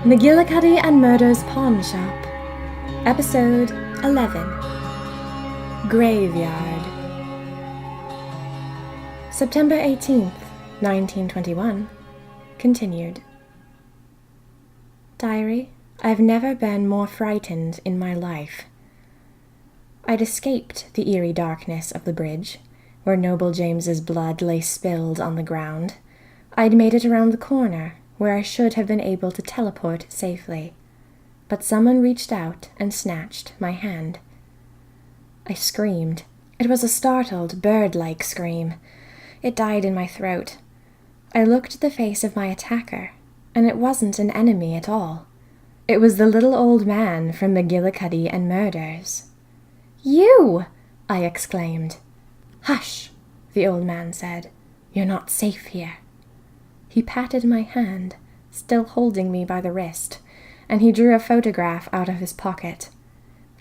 McGillicuddy and Murder's Pawn Shop, Episode 11, Graveyard. September 18th, 1921, continued. Diary, I've never been more frightened in my life. I'd escaped the eerie darkness of the bridge, where Noble James's blood lay spilled on the ground. I'd made it around the corner, where I should have been able to teleport safely. But someone reached out and snatched my hand. I screamed. It was a startled, bird-like scream. It died in my throat. I looked at the face of my attacker, and it wasn't an enemy at all. It was the little old man from McGillicuddy and Murders. "You!" I exclaimed. "Hush," the old man said. "You're not safe here." He patted my hand, still holding me by the wrist, and he drew a photograph out of his pocket.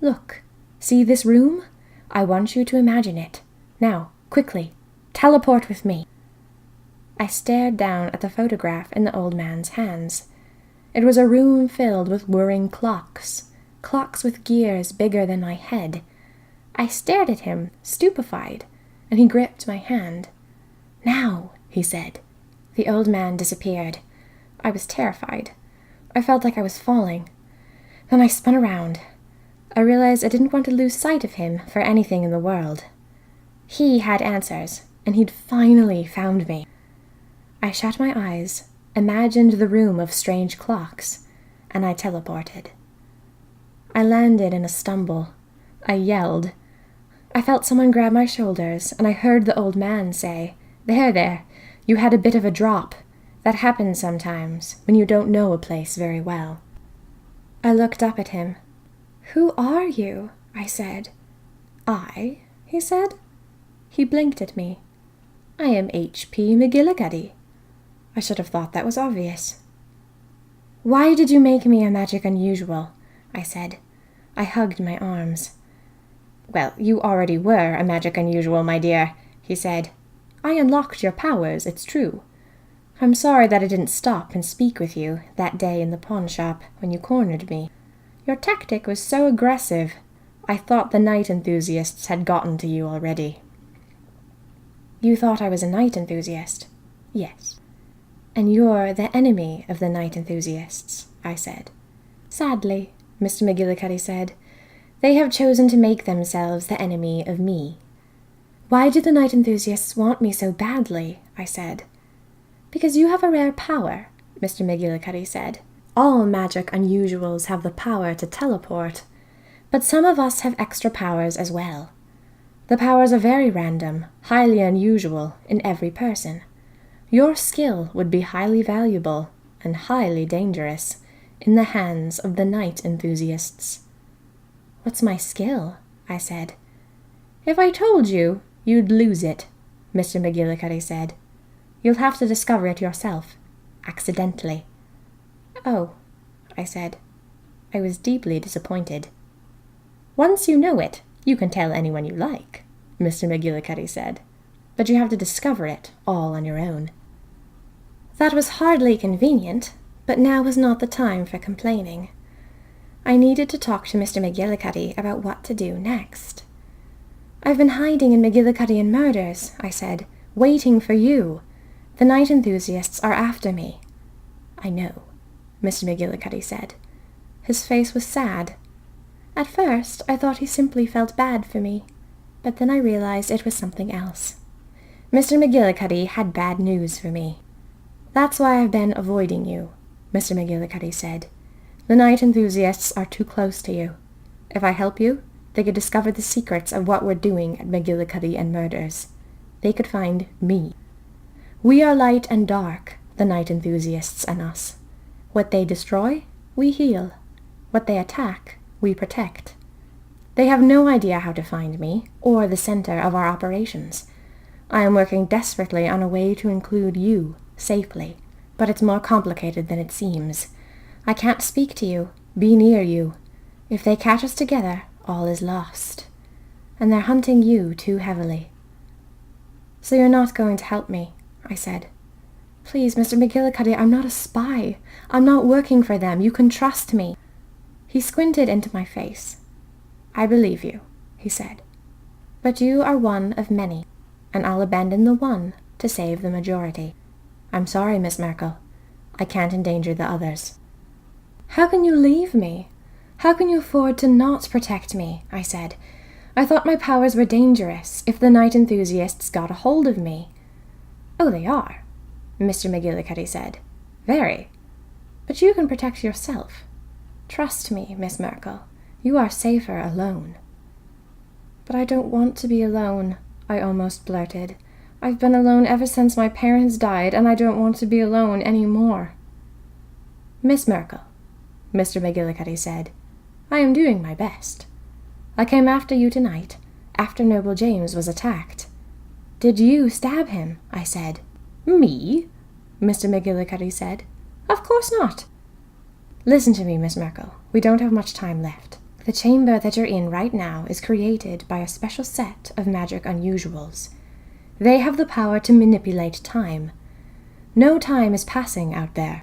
"Look, see this room? I want you to imagine it. Now, quickly, teleport with me." I stared down at the photograph in the old man's hands. It was a room filled with whirring clocks with gears bigger than my head. I stared at him, stupefied, and he gripped my hand. "Now," he said. The old man disappeared. I was terrified. I felt like I was falling. Then I spun around. I realized I didn't want to lose sight of him for anything in the world. He had answers, and he'd finally found me. I shut my eyes, imagined the room of strange clocks, and I teleported. I landed in a stumble. I yelled. I felt someone grab my shoulders, and I heard the old man say, There, you had a bit of a drop. That happens sometimes, when you don't know a place very well." I looked up at him. "Who are you?" I said. "I?" he said. He blinked at me. "I am H.P. McGillicuddy." I should have thought that was obvious. "Why did you make me a magic unusual?" I said. I hugged my arms. "Well, you already were a magic unusual, my dear," he said. "I unlocked your powers, it's true. I'm sorry that I didn't stop and speak with you that day in the pawn shop when you cornered me. Your tactic was so aggressive, I thought the night enthusiasts had gotten to you already." "You thought I was a night enthusiast?" "Yes." "And you're the enemy of the night enthusiasts," I said. "Sadly," Mr. McGillicuddy said, "they have chosen to make themselves the enemy of me." "Why do the night enthusiasts want me so badly?" I said. "Because you have a rare power," Mr. McGillicuddy said. "All magic unusuals have the power to teleport, but some of us have extra powers as well. The powers are very random, highly unusual in every person. Your skill would be highly valuable and highly dangerous in the hands of the night enthusiasts." "What's my skill?" I said. "If I told you, you'd lose it," Mr. McGillicuddy said. "You'll have to discover it yourself, accidentally." "Oh," I said. I was deeply disappointed. "Once you know it, you can tell anyone you like," Mr. McGillicuddy said. "But you have to discover it all on your own." That was hardly convenient, but now was not the time for complaining. I needed to talk to Mr. McGillicuddy about what to do next. "I've been hiding in McGillicuddy and Murders," I said, "waiting for you. The night enthusiasts are after me." "I know," Mr. McGillicuddy said. His face was sad. At first, I thought he simply felt bad for me, but then I realized it was something else. Mr. McGillicuddy had bad news for me. "That's why I've been avoiding you," Mr. McGillicuddy said. "The night enthusiasts are too close to you. If I help you, they could discover the secrets of what we're doing at McGillicuddy and Murders. They could find me. We are light and dark, the night enthusiasts and us. What they destroy, we heal. What they attack, we protect. They have no idea how to find me, or the center of our operations. I am working desperately on a way to include you, safely, but it's more complicated than it seems. I can't speak to you, be near you. If they catch us together, all is lost. And they're hunting you too heavily." "So you're not going to help me?" I said. Please, Mr. McGillicuddy, I'm not a spy. I'm not working for them. You can trust me. He squinted into my face. I believe you, he said. But you are one of many, and I'll abandon the one to save the majority. I'm sorry, Miss Merkel. I can't endanger the others. How can you leave me? How can you afford to not protect me? I said. I thought my powers were dangerous if the night enthusiasts got a hold of me. Oh, they are, Mr. McGillicuddy said. Very. But you can protect yourself. Trust me, Miss Merkel. You are safer alone. But I don't want to be alone, I almost blurted. I've been alone ever since my parents died, and I don't want to be alone any more. Miss Merkel, Mr. McGillicuddy said, I am doing my best. I came after you tonight, after Noble James was attacked. Did you stab him? I said. Me? Mr. McGillicuddy said. Of course not. Listen to me, Miss Merkel. We don't have much time left. The chamber that you're in right now is created by a special set of magic unusuals. They have the power to manipulate time. No time is passing out there.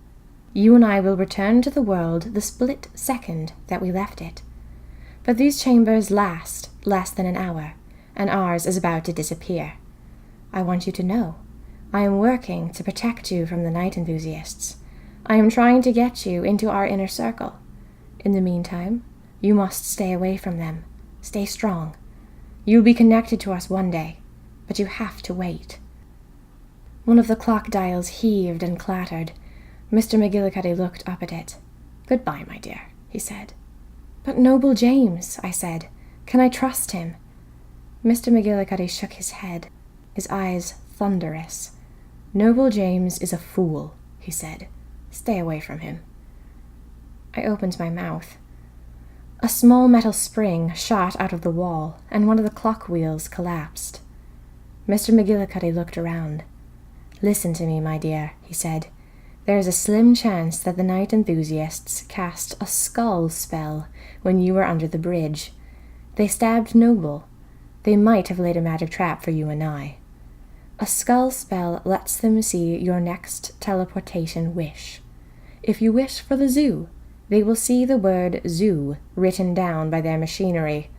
You and I will return to the world the split second that we left it. But these chambers last less than an hour, and ours is about to disappear. I want you to know. I am working to protect you from the night enthusiasts. I am trying to get you into our inner circle. In the meantime, you must stay away from them. Stay strong. You'll be connected to us one day, but you have to wait. One of the clock dials heaved and clattered. Mr. McGillicuddy looked up at it. Goodbye, my dear, he said. But Noble James, I said. Can I trust him? Mr. McGillicuddy shook his head, his eyes thunderous. Noble James is a fool, he said. Stay away from him. I opened my mouth. A small metal spring shot out of the wall, and one of the clock wheels collapsed. Mr. McGillicuddy looked around. Listen to me, my dear, he said. There is a slim chance that the night enthusiasts cast a skull spell when you were under the bridge. They stabbed Noble. They might have laid a magic trap for you and I. A skull spell lets them see your next teleportation wish. If you wish for the zoo, they will see the word zoo written down by their machinery.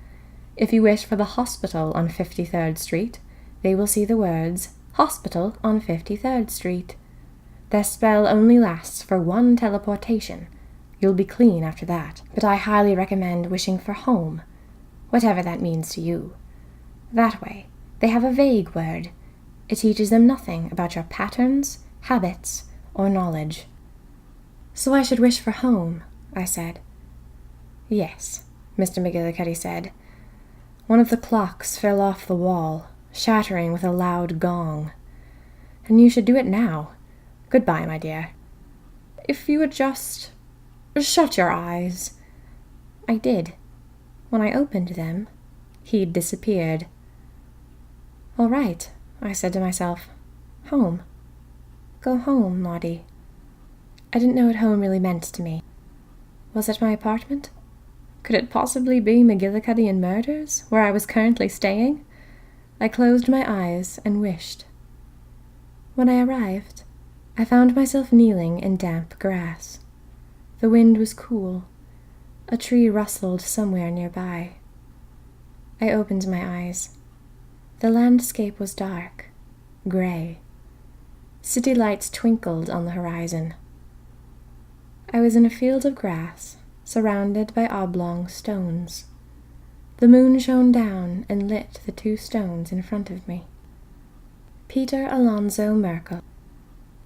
If you wish for the hospital on 53rd Street, they will see the words hospital on 53rd Street. Their spell only lasts for one teleportation. You'll be clean after that, but I highly recommend wishing for home, whatever that means to you. That way, they have a vague word. It teaches them nothing about your patterns, habits, or knowledge. So I should wish for home, I said. Yes, Mr. McGillicuddy said. One of the clocks fell off the wall, shattering with a loud gong. And you should do it now. Goodbye, my dear. If you would just shut your eyes. I did. When I opened them, he'd disappeared. All right, I said to myself. Home. Go home, Maude. I didn't know what home really meant to me. Was it my apartment? Could it possibly be McGillicuddy and Murders, where I was currently staying? I closed my eyes and wished. When I arrived, I found myself kneeling in damp grass. The wind was cool. A tree rustled somewhere nearby. I opened my eyes. The landscape was dark, gray. City lights twinkled on the horizon. I was in a field of grass, surrounded by oblong stones. The moon shone down and lit the 2 stones in front of me. Peter Alonzo Merkel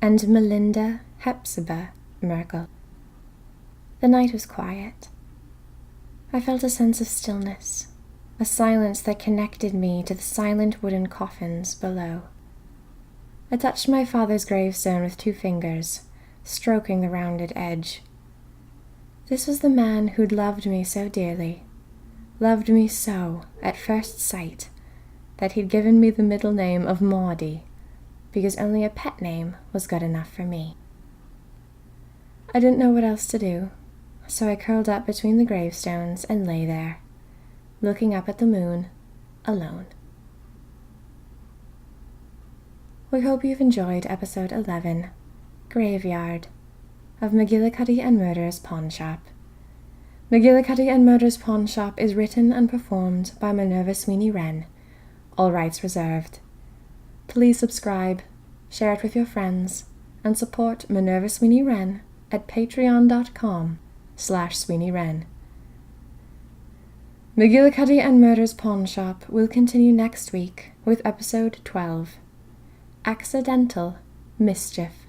and Melinda Hepzibah Merkel. The night was quiet. I felt a sense of stillness, a silence that connected me to the silent wooden coffins below. I touched my father's gravestone with 2 fingers, stroking the rounded edge. This was the man who'd loved me so dearly, loved me so at first sight, that he'd given me the middle name of Maude, because only a pet name was good enough for me. I didn't know what else to do, so I curled up between the gravestones and lay there, looking up at the moon, alone. We hope you've enjoyed episode 11 Graveyard of McGillicuddy and Murder's Pawn Shop. McGillicuddy and Murder's Pawn Shop is written and performed by Minerva Sweeney Wren. All rights reserved. Please subscribe, share it with your friends, and support Minerva Sweeney Wren at patreon.com/SweeneyWren. McGillicuddy and Murder's Pawn Shop will continue next week with episode 12, Accidental Mischief.